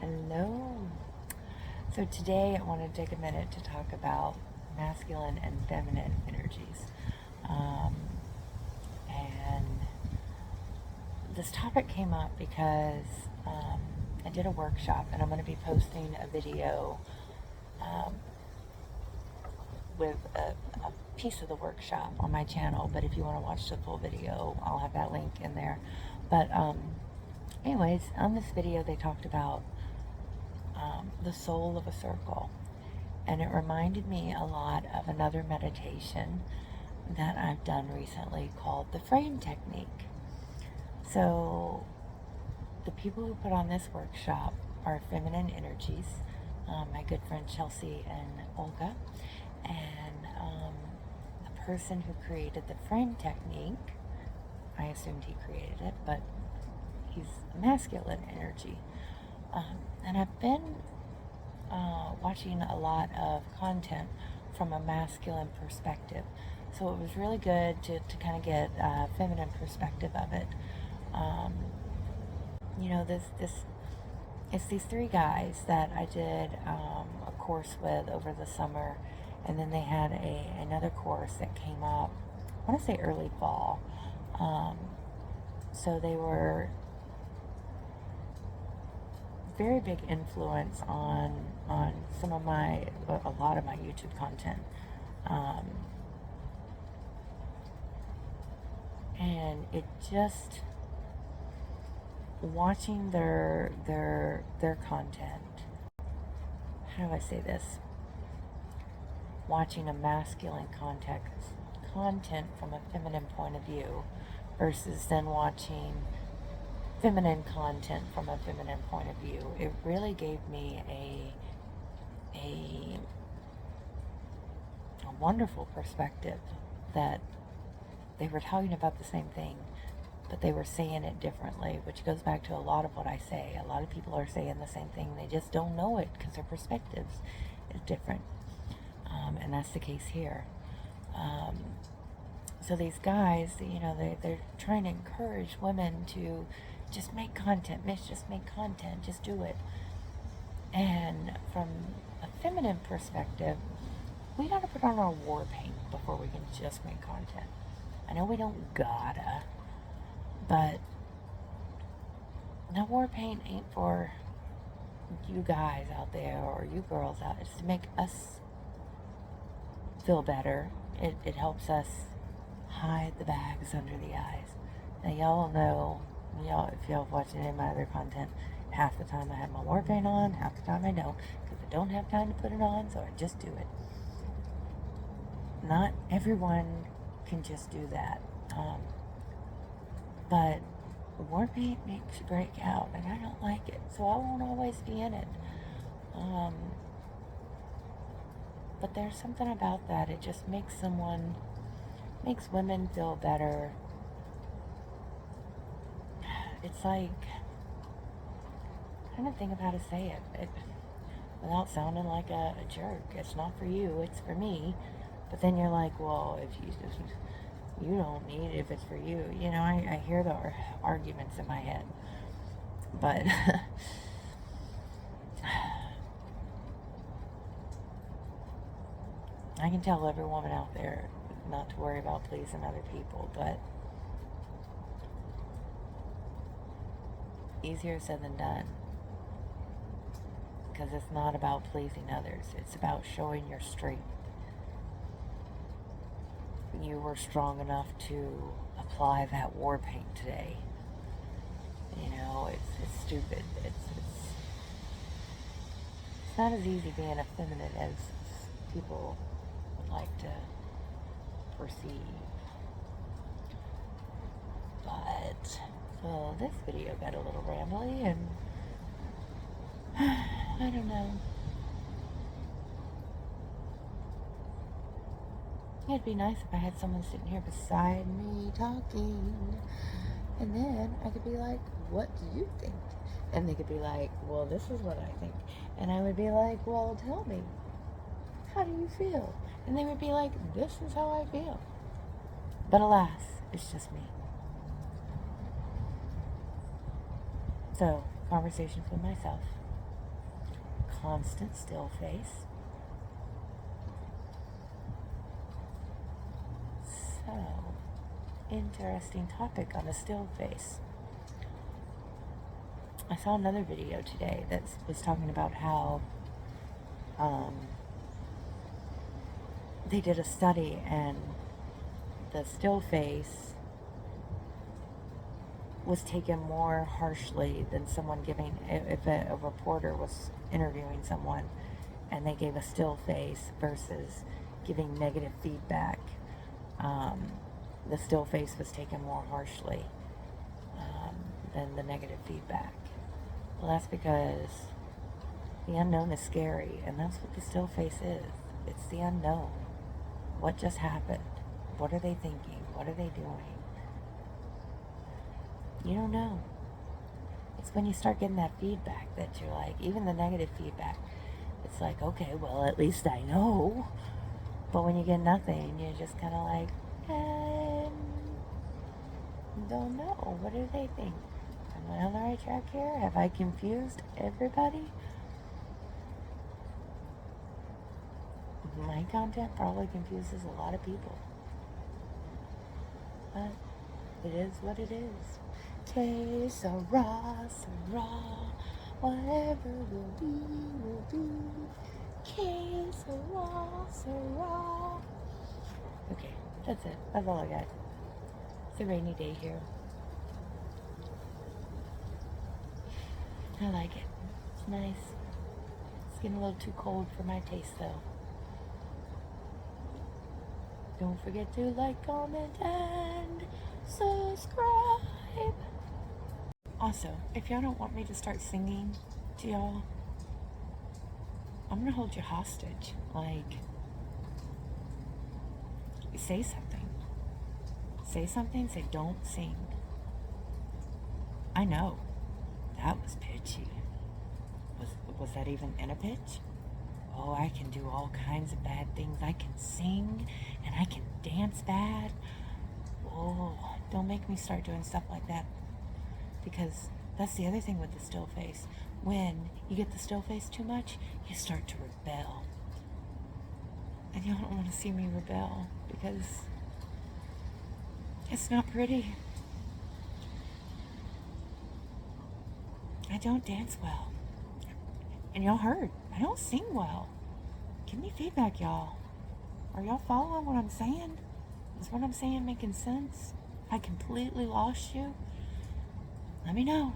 Hello. So today I want to take a minute to talk about masculine and feminine energies. Um, and this topic came up because I did a workshop, and I'm going to be posting a video um, with a piece of the workshop on my channel. But if you want to watch the full video, I'll have that link in there. But anyways, on this video they talked about the soul of a circle. And it reminded me a lot of another meditation that I've done recently called the frame technique. So the people who put on this workshop are feminine energies, my good friend Chelsea and Olga. And the person who created the frame technique, I assumed he created it, but he's a masculine energy. And I've been watching a lot of content from a masculine perspective. So it was really good to kind of get a feminine perspective of it. It's these three guys that I did a course with over the summer, and then they had another course that came up, I want to say early fall. So they were very big influence on some of a lot of my YouTube content, and it just watching their content. How do I say this? Watching a masculine content from a feminine point of view, versus then watching feminine content from a feminine point of view. It really gave me a wonderful perspective that they were talking about the same thing, but they were saying it differently, which goes back to a lot of what I say. A lot of people are saying the same thing, they just don't know it because their perspectives is different. And that's the case here. So these guys, they're trying to encourage women to just make content, just make content, just do it. And from a feminine perspective, we gotta put on our war paint before we can just make content. I know we don't gotta, but the war paint ain't for you guys out there or you girls out. It's to make us feel better. It helps us hide the bags under the eyes. Now y'all know, if y'all watching any of my other content, half the time I have my war paint on, half the time I don't, because I don't have time to put it on, so I just do it. Not everyone can just do that, but war paint makes you break out, and I don't like it, so I won't always be in it. But there's something about that. It just makes women feel better. It's like, I'm trying to think of how to say it without sounding like a jerk. It's not for you, it's for me. But then you're like, well, if you don't need it if it's for you. I hear the arguments in my head. But I can tell every woman out there not to worry about pleasing other people, but easier said than done. Because it's not about pleasing others. It's about showing your strength. You were strong enough to apply that war paint today. It's stupid. It's not as easy being a feminine as people would like to perceive. But, well, this video got a little rambly, and I don't know. It'd be nice if I had someone sitting here beside me talking, and then I could be like, what do you think? And they could be like, well, this is what I think. And I would be like, well, tell me, how do you feel? And they would be like, this is how I feel. But alas, it's just me. So, conversations with myself. constant still face. So, interesting topic on the still face. I saw another video today that was talking about how they did a study, and the still face was taken more harshly than someone giving, if a reporter was interviewing someone and they gave a still face versus giving negative feedback. The still face was taken more harshly than the negative feedback. Well, that's because the unknown is scary, and that's what the still face is. It's the unknown. What just happened? What are they thinking? What are they doing? You don't know. It's when you start getting that feedback that you're like, even the negative feedback, it's like, okay, well, at least I know. But when you get nothing, you're just kind of like, don't know. What do they think? Am I on the right track here? Have I confused everybody? My content probably confuses a lot of people. But it is what it is. Que sera, whatever will be. Que sera. Okay, that's it. That's all I got. It's a rainy day here. I like it. It's nice. It's getting a little too cold for my taste, though. Don't forget to like, comment, and subscribe. Also, if y'all don't want me to start singing to y'all, I'm gonna hold you hostage. Like, say something. Say something, say don't sing. I know. That was pitchy. Was that even in a pitch? Oh, I can do all kinds of bad things. I can sing and I can dance bad. Oh, don't make me start doing stuff like that. Because that's the other thing with the still face. When you get the still face too much, you start to rebel. And you don't want to see me rebel because it's not pretty. I don't dance well. And y'all heard, I don't sing well. Give me feedback, y'all. Are y'all following what I'm saying? Is what I'm saying making sense? If I completely lost you, let me know.